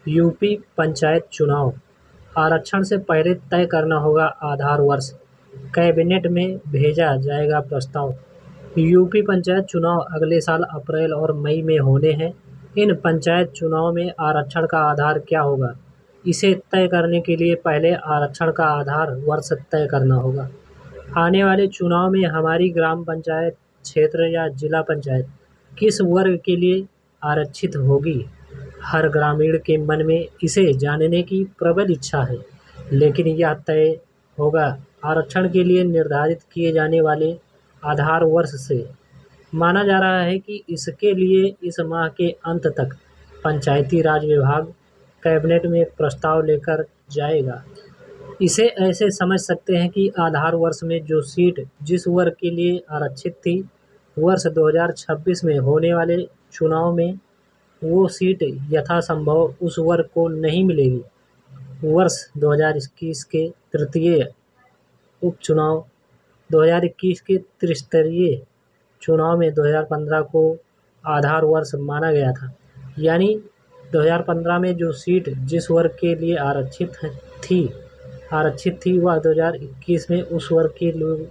UP panchayat चुनाव, आरक्षण से पहले तय करना होगा आधार वर्ष, कैबिनेट में भेजा जाएगा प्रस्ताव। यूपी पंचायत चुनाव अगले साल अप्रैल और मई में होने हैं। इन पंचायत चुनाव में आरक्षण का आधार क्या होगा, इसे तय करने के लिए पहले आरक्षण का आधार वर्ष तय करना होगा। आने वाले चुनाव में हमारी ग्राम पंचायत, क्षेत्र या जिला पंचायत किस वर्ग के लिए आरक्षित होगी, हर ग्रामीण के मन में इसे जानने की प्रबल इच्छा है। लेकिन यह तय होगा आरक्षण के लिए निर्धारित किए जाने वाले आधार वर्ष से। माना जा रहा है कि इसके लिए इस माह के अंत तक पंचायती राज विभाग कैबिनेट में प्रस्ताव लेकर जाएगा। इसे ऐसे समझ सकते हैं कि आधार वर्ष में जो सीट जिस वर्ग के लिए आरक्षित थी, वर्ष 2026 में होने वाले चुनाव में वो सीट यथासंभव उस वर्ग को नहीं मिलेगी। वर्ष 2021 के तृतीय उपचुनाव, 2021 के त्रिस्तरीय चुनाव में 2015 को आधार वर्ष माना गया था। यानी 2015 में जो सीट जिस वर्ग के लिए आरक्षित थी वह 2021 में उस वर्ग के लोग।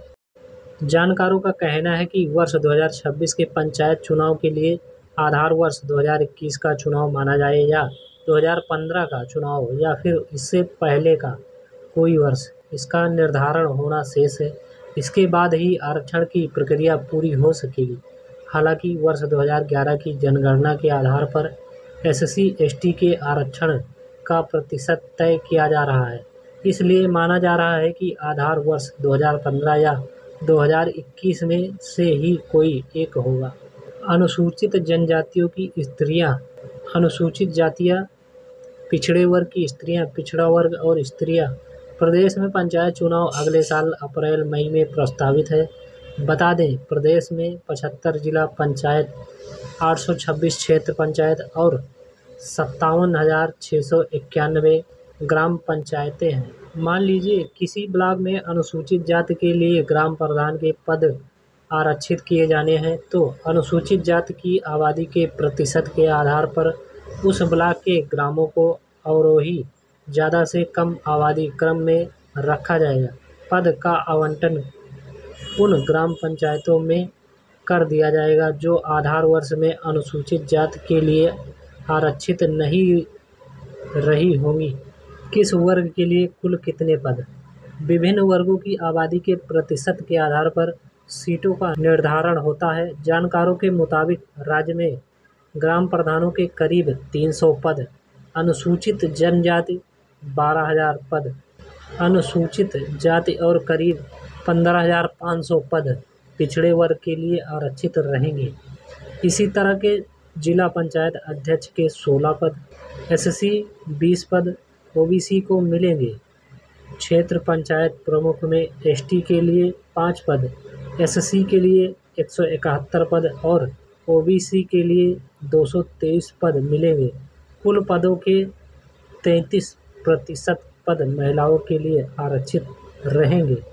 जानकारों का कहना है कि वर्ष 2026 के पंचायत चुनाव के लिए आधार वर्ष 2021 का चुनाव माना जाए या 2015 का चुनाव या फिर इससे पहले का कोई वर्ष, इसका निर्धारण होना शेष है। इसके बाद ही आरक्षण की प्रक्रिया पूरी हो सकेगी। हालांकि वर्ष 2011 की जनगणना के आधार पर SC/ST के आरक्षण का प्रतिशत तय किया जा रहा है, इसलिए माना जा रहा है कि आधार वर्ष 2015 या 2021 में से ही कोई एक होगा। अनुसूचित जनजातियों की स्त्रियां, अनुसूचित जातियां, पिछड़े वर्ग की स्त्रियां, पिछड़ा वर्ग और स्त्रियां। प्रदेश में पंचायत चुनाव अगले साल अप्रैल मई में प्रस्तावित है। बता दें, प्रदेश में 75 जिला पंचायत, 826 क्षेत्र पंचायत और 57,691 ग्राम पंचायतें हैं। मान लीजिए किसी ब्लॉक में अनुसूचित जाति के लिए ग्राम प्रधान के पद आरक्षित किए जाने हैं, तो अनुसूचित जाति की आबादी के प्रतिशत के आधार पर उस ब्लॉक के ग्रामों को अवरोही ज़्यादा से कम आबादी क्रम में रखा जाएगा। पद का आवंटन उन ग्राम पंचायतों में कर दिया जाएगा जो आधार वर्ष में अनुसूचित जाति के लिए आरक्षित नहीं रही होंगी। किस वर्ग के लिए कुल कितने पद, विभिन्न वर्गों की आबादी के प्रतिशत के आधार पर सीटों का निर्धारण होता है। जानकारों के मुताबिक राज्य में ग्राम प्रधानों के करीब 300 पद, अनुसूचित जनजाति 12,000 पद, अनुसूचित जाति और करीब 15,500 पद पिछड़े वर्ग के लिए आरक्षित रहेंगे। इसी तरह के जिला पंचायत अध्यक्ष के 16 पद, SC 20 पद OBC को मिलेंगे। क्षेत्र पंचायत प्रमुख में ST के लिए 5 पद, SC के लिए 171 पद और OBC के लिए 223 पद मिलेंगे। कुल पदों के 33% पद महिलाओं के लिए आरक्षित रहेंगे।